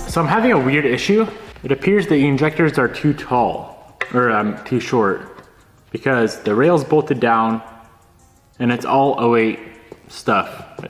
So I'm having a weird issue. It appears the injectors are too tall, or too short, because the rail's bolted down and it's all 08 stuff.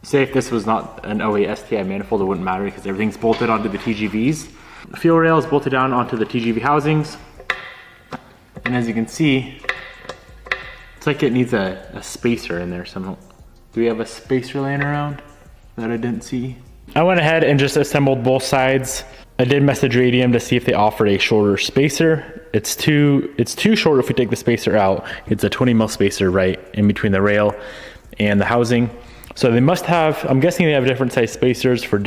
Say if this was not an 08 STI manifold, it wouldn't matter because everything's bolted onto the TGVs. The fuel rail is bolted down onto the TGV housings. And as you can see, it's like it needs a spacer in there somehow. Do we have a spacer laying around that I didn't see? I went ahead and just assembled both sides. I did message Radium to see if they offered a shorter spacer. It's too short if we take the spacer out. It's a 20 mil spacer right in between the rail and the housing. So they must have, I'm guessing they have different size spacers for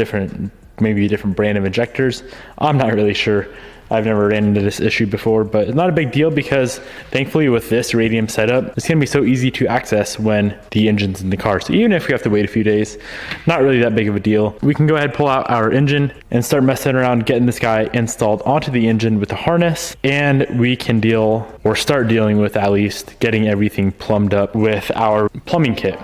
maybe a different brand of injectors. I'm not really sure. I've never ran into this issue before, but it's not a big deal because thankfully with this Radium setup, it's gonna be so easy to access when the engine's in the car. So even if we have to wait a few days, not really that big of a deal. We can go ahead and pull out our engine and start messing around getting this guy installed onto the engine with the harness, and we can start dealing with at least getting everything plumbed up with our plumbing kit.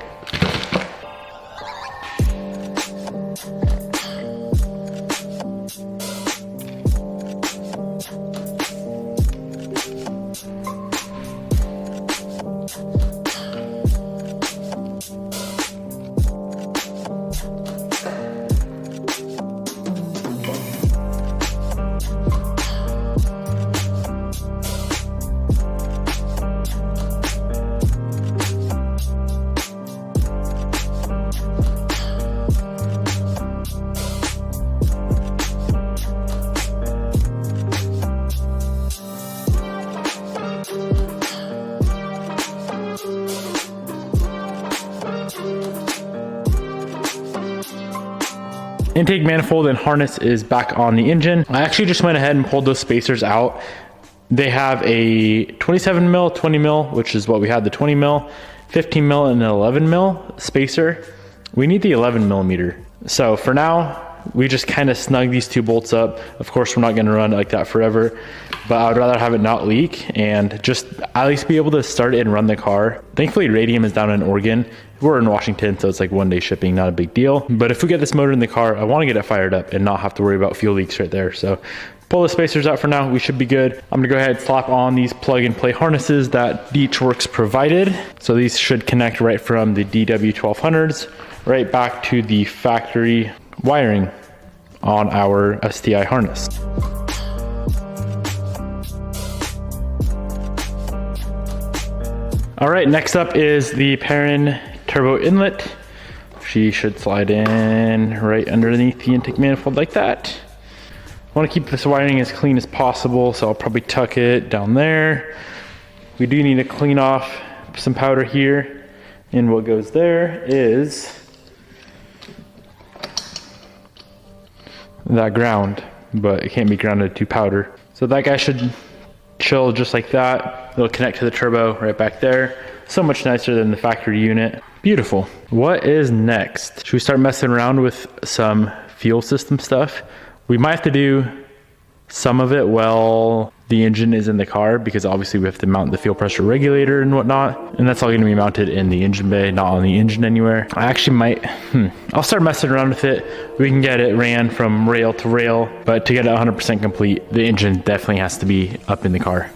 Intake manifold and harness is back on the engine. I actually just went ahead and pulled those spacers out. They have a 27 mil, 20 mil, which is what we had, the 20 mil, 15 mil, and an 11 mil spacer. We need the 11 millimeter. So for now, we just kind of snug these two bolts up. Of course, we're not gonna run like that forever, but I would rather have it not leak and just at least be able to start it and run the car. Thankfully, Radium is down in Oregon. We're in Washington, so it's like 1 day shipping, not a big deal. But if we get this motor in the car, I wanna get it fired up and not have to worry about fuel leaks right there. So pull the spacers out for now, we should be good. I'm gonna go ahead and slap on these plug and play harnesses that Beachworks provided. So these should connect right from the DW1200s right back to the factory wiring on our STI harness. All right, next up is the Perrin turbo inlet. She should slide in right underneath the intake manifold like that. I want to keep this wiring as clean as possible, so I'll probably tuck it down there. We do need to clean off some powder here, and what goes there is that ground, but it can't be grounded to powder. So that guy should chill just like that. It'll connect to the turbo right back there. So much nicer than the factory unit. Beautiful. What is next? Should we start messing around with some fuel system stuff? We might have to do some of it while the engine is in the car, because obviously we have to mount the fuel pressure regulator and whatnot, and that's all going to be mounted in the engine bay, not on the engine anywhere. I actually might, I'll start messing around with it. We can get it ran from rail to rail, but to get it 100% complete, the engine definitely has to be up in the car.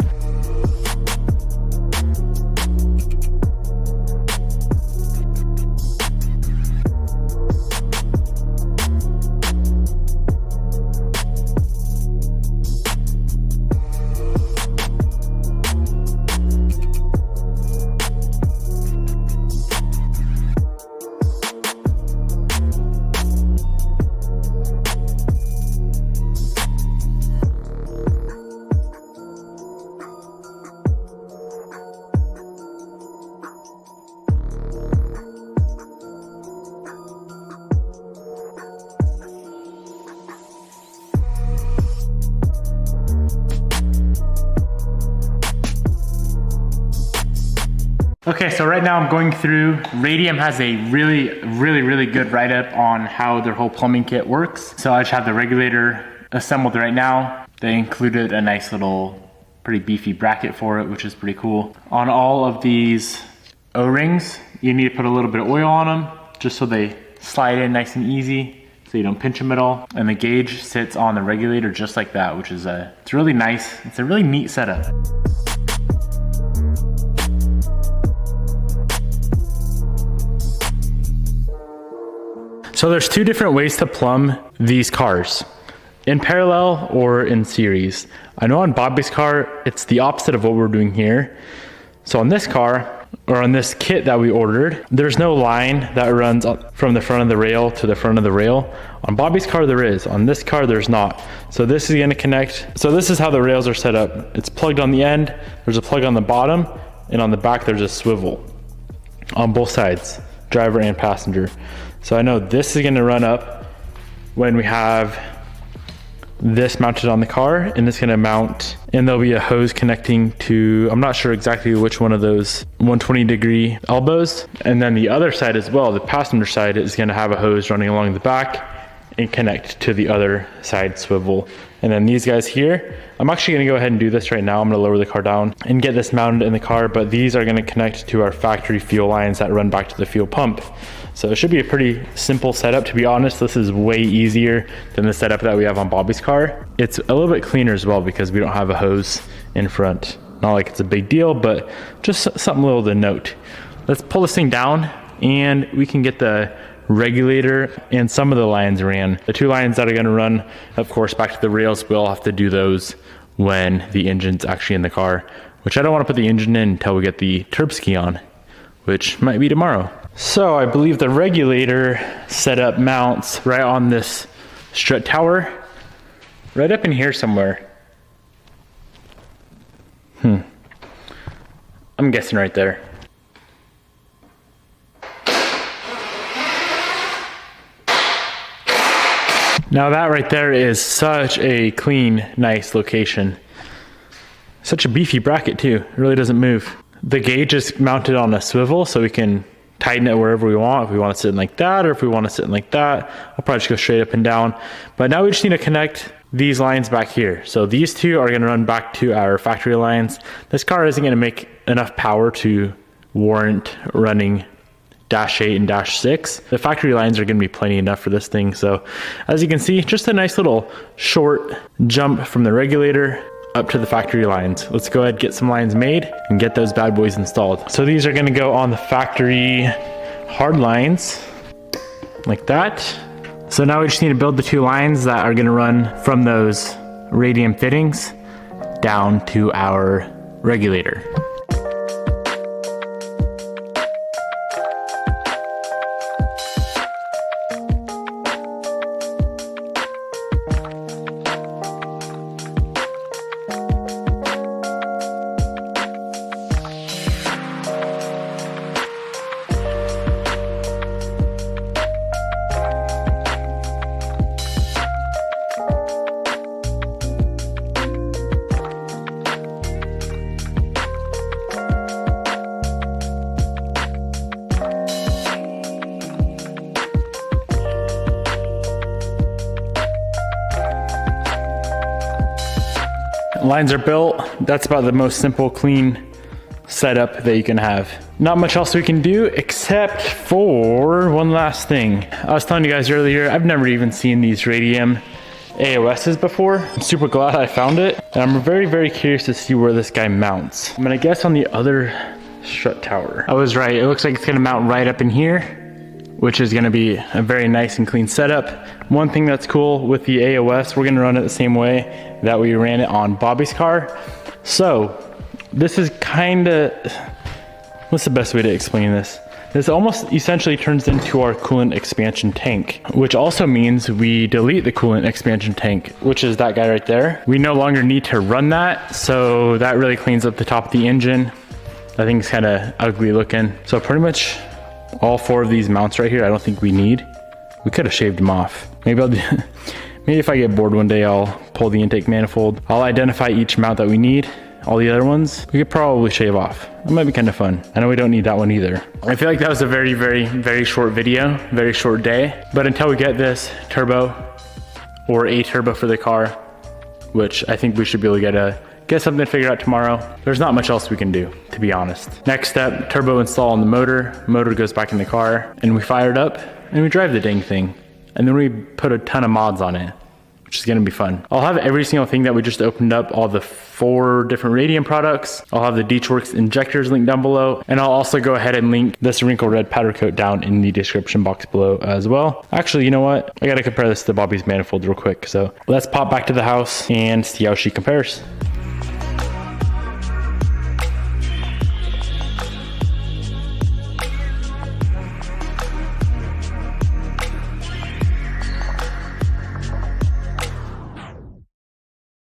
Okay, so right now I'm going through, Radium has a really good write-up on how their whole plumbing kit works. So I just have the regulator assembled right now. They included a nice little, pretty beefy bracket for it, which is pretty cool. On all of these O-rings, you need to put a little bit of oil on them, just so they slide in nice and easy. so you don't pinch them at all. And the gauge sits on the regulator just like that, which is it's really nice. It's a really neat setup. So there's two different ways to plumb these cars, in parallel or in series. I know on Bobby's car, it's the opposite of what we're doing here. So on this car, or on this kit that we ordered, there's no line that runs from the front of the rail to the front of the rail. On Bobby's car there is, on this car there's not. So this is gonna connect, so this is how the rails are set up. It's plugged on the end, there's a plug on the bottom, and on the back there's a swivel on both sides, driver and passenger. So I know this is gonna run up when we have this mounted on the car, and it's gonna mount, and there'll be a hose connecting to, I'm not sure exactly which one of those 120-degree elbows. And then the other side as well, the passenger side, is gonna have a hose running along the back and connect to the other side swivel. And then these guys here, I'm actually gonna go ahead and do this right now. I'm gonna lower the car down and get this mounted in the car, but these are gonna connect to our factory fuel lines that run back to the fuel pump. So it should be a pretty simple setup. To be honest, this is way easier than the setup that we have on Bobby's car. It's a little bit cleaner as well because we don't have a hose in front. Not like it's a big deal, but just something little to note. Let's pull this thing down and we can get the regulator and some of the lines ran. The two lines that are gonna run, of course, back to the rails, we'll have to do those when the engine's actually in the car, which I don't wanna put the engine in until we get the turb ski on, which might be tomorrow. So I believe the regulator setup mounts right on this strut tower, right up in here somewhere. I'm guessing right there. Now that right there is such a clean, nice location. Such a beefy bracket too, it really doesn't move. The gauge is mounted on a swivel so we can tighten it wherever we want. If we want to sit in like that, or if we want to sit in like that, I'll probably just go straight up and down. But now we just need to connect these lines back here. So these two are going to run back to our factory lines. This car isn't going to make enough power to warrant running dash 8 and dash 6. The factory lines are going to be plenty enough for this thing. So as you can see, just a nice little short jump from the regulator up to the factory lines. Let's go ahead and get some lines made and get those bad boys installed. So these are gonna go on the factory hard lines like that. So now we just need to build the two lines that are gonna run from those radium fittings down to our regulator. Lines are built. That's about the most simple, clean setup that you can have. Not much else we can do except for one last thing. I was telling you guys earlier, I've never even seen these radium AOSs before. I'm super glad I found it. And I'm very, very curious to see where this guy mounts. I'm gonna guess on the other strut tower. I was right, it looks like it's gonna mount right up in here, which is gonna be a very nice and clean setup. One thing that's cool with the AOS, we're gonna run it the same way that we ran it on Bobby's car. So this is kinda, what's the best way to explain this? This almost essentially turns into our coolant expansion tank, which also means we delete the coolant expansion tank, which is that guy right there. We no longer need to run that, so that really cleans up the top of the engine. I think it's kinda ugly looking. So pretty much all four of these mounts right here, I don't think we need. We could have shaved them off. Maybe I'll do, maybe if I get bored one day, I'll pull the intake manifold. I'll identify each mount that we need. All the other ones, we could probably shave off. That might be kind of fun. I know we don't need that one either. I feel like that was a very, very, very short video, very short day. But until we get this turbo or a turbo for the car, which I think we should be able to get something figured out tomorrow, there's not much else we can do, to be honest. Next step, turbo install on the motor. Motor goes back in the car and we fire it up and we drive the dang thing. and then we put a ton of mods on it, which is gonna be fun. I'll have every single thing that we just opened up, all the 4 different Radian products. I'll have the Dietrich injectors linked down below, and I'll also go ahead and link this wrinkle red powder coat down in the description box below as well. Actually, you know what? I gotta compare this to Bobby's manifold real quick. So let's pop back to the house and see how she compares.